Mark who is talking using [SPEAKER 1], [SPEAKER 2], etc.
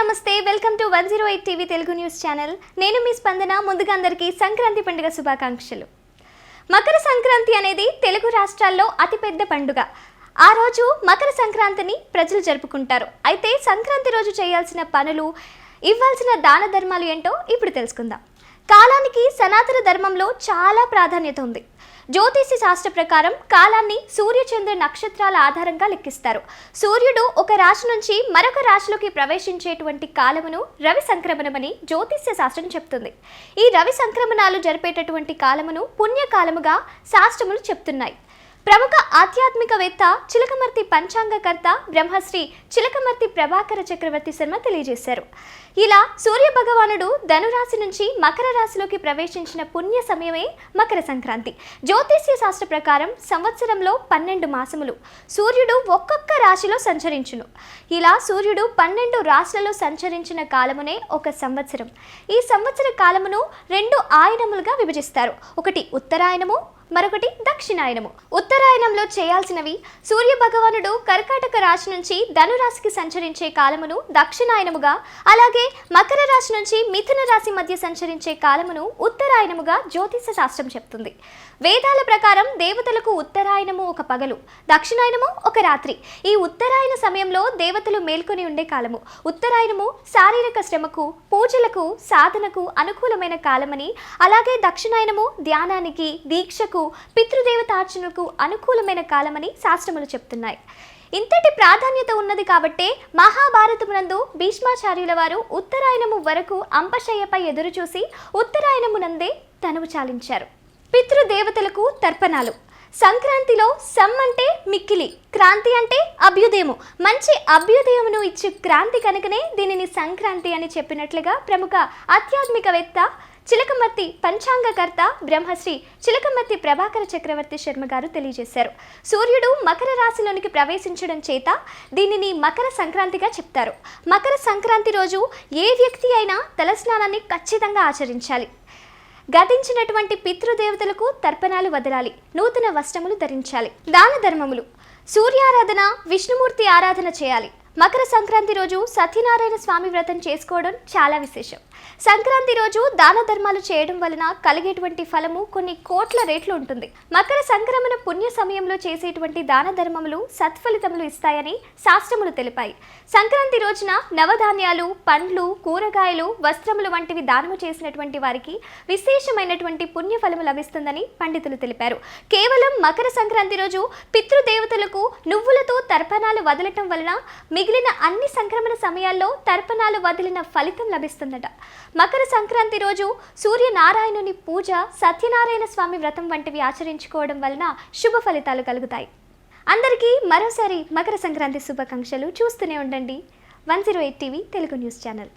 [SPEAKER 1] నమస్తే welcome to 108 TV Telugu news channel. నేను మీ స్పందన. ముందుగా అందరికీ సంక్రాంతి పండుగ శుభాకాంక్షలు. మకర సంక్రాంతి అనేది తెలుగు రాష్ట్రాల్లో అతిపెద్ద పండుగ. ఆ రోజు మకర సంక్రాంతిని ప్రజలు జరుపుకుంటారు. అయితే సంక్రాంతి రోజు చేయాల్సిన పనులు, ఇవ్వాల్సిన దాన ధర్మాలు ఏంటో ఇప్పుడు తెలుసుకుందాం. కాలానికి సనాతన ధర్మంలో చాలా ప్రాధాన్యత ఉంది. జ్యోతిష శాస్త్ర ప్రకారం కాలాన్ని సూర్యచంద్ర నక్షత్రాల ఆధారంగా లెక్కిస్తారు. సూర్యుడు ఒక రాశి నుంచి మరొక రాశిలోకి ప్రవేశించేటువంటి కాలమును రవి సంక్రమణమని జ్యోతిష శాస్త్రం చెప్తుంది. ఈ రవి సంక్రమణాలు జరిపేటటువంటి కాలమును పుణ్యకాలముగా శాస్త్రములు చెప్తున్నాయి. ప్రముఖ ఆధ్యాత్మికవేత్త చిలకమర్తి పంచాంగకర్త బ్రహ్మశ్రీ చిలకమర్తి ప్రభాకర చక్రవర్తి శర్మ తెలియజేశారు. ఇలా సూర్య భగవానుడు ధనురాశి నుంచి మకర రాశిలోకి ప్రవేశించిన పుణ్య సమయమే మకర సంక్రాంతి. జ్యోతిష్య శాస్త్ర ప్రకారం సంవత్సరంలో 12 మాసములు సూర్యుడు ఒక్కొక్క రాశిలో సంచరించును. ఇలా సూర్యుడు 12 రాశులలో సంచరించిన కాలమునే ఒక సంవత్సరం. ఈ సంవత్సర కాలమును 2 ఆయనములుగా విభజిస్తారు. ఒకటి ఉత్తరాయణము, మరొకటి దక్షిణాయనము. ఉత్తరాయణంలో చేయాల్సినవి సూర్య భగవానుడు కర్కాటక రాశి నుంచి ధనురాశికి సంచరించే కాలమును దక్షిణాయనముగా, అలాగే మకర రాశి నుంచి మిథున రాశి మధ్య సంచరించే కాలమును ఉత్తరాయణముగా జ్యోతిష శాస్త్రం చెప్తుంది. వేదాల ప్రకారం దేవతలకు ఉత్తరాయణము ఒక పగలు, దక్షిణాయనము ఒక రాత్రి. ఈ ఉత్తరాయణ సమయంలో దేవతలు మేల్కొని ఉండే కాలము. ఉత్తరాయణము శారీరక శ్రమకు, పూజలకు, సాధనకు అనుకూలమైన కాలమని, అలాగే దక్షిణాయనము ధ్యానానికి, దీక్షకు, పితృదేవతార్చనకు అనుకూలమైన కాలమని శాస్త్రములు చెప్తున్నాయి. ఇంతటి ప్రాధాన్యత ఉన్నది కాబట్టే మహాభారతమునందు భీష్మాచార్యుల వారు ఉత్తరాయణము వరకు అంపశయ్యపై ఎదురు చూసి ఉత్తరాయణమునందే తనువు చాలించారు. పితృదేవతలకు తర్పణాలు. సంక్రాంతిలో సమ్ అంటే మిక్కిలి, క్రాంతి అంటే అభ్యుదయము. మంచి అభ్యుదయమును ఇచ్చే క్రాంతి కనుకనే దీనిని సంక్రాంతి అని చెప్పినట్లుగా ప్రముఖ ఆధ్యాత్మికవేత్త చిలకమర్తి పంచాంగకర్త బ్రహ్మశ్రీ చిలకమర్తి ప్రభాకర చక్రవర్తి శర్మ గారు తెలియజేశారు. సూర్యుడు మకర రాశిలోనికి ప్రవేశించడం చేత దీనిని మకర సంక్రాంతిగా చెప్తారు. మకర సంక్రాంతి రోజు ఏ వ్యక్తి అయినా తలస్నానాన్ని ఖచ్చితంగా ఆచరించాలి. గతించినటువంటి పితృదేవతలకు తర్పణాలు వదలాలి. నూతన వస్త్రములు ధరించాలి. దాన ధర్మములు. సూర్యారాధన, విష్ణుమూర్తి ఆరాధన చేయాలి. మకర సంక్రాంతి రోజు సత్యనారాయణ స్వామి వ్రతం చేసుకోవడం చాలా విశేషం. సంక్రాంతి రోజు దాన ధర్మాలు చేయడం వలన కలిగేటువంటి ఫలము కొన్ని కోట్ల రేట్లు ఉంటుంది. మకర సంక్రమణ పుణ్య సమయంలో చేసేటువంటి దాన ధర్మములు సత్ఫలితములు ఇస్తాయని శాస్త్రములు తెలిపాయి. సంక్రాంతి రోజున నవధాన్యాలు, పండ్లు, కూరగాయలు, వస్త్రములు వంటివి దానము చేసినటువంటి వారికి విశేషమైనటువంటి పుణ్యఫలము లభిస్తుందని పండితులు తెలిపారు. కేవలం మకర సంక్రాంతి రోజు పితృదేవతలకు నువ్వులతో తర్పణాలు వదలటం వలన మిగిలిన అన్ని సంక్రమణ సమయాల్లో తర్పణాలు వదిలిన ఫలితం లభిస్తుందట. మకర సంక్రాంతి రోజు సూర్యనారాయణుని పూజ, సత్యనారాయణ స్వామి వ్రతం వంటివి ఆచరించుకోవడం వలన శుభ ఫలితాలు కలుగుతాయి. అందరికీ మరోసారి మకర సంక్రాంతి శుభాకాంక్షలు. చూస్తూనే ఉండండి 108 టీవీ తెలుగు న్యూస్ ఛానల్.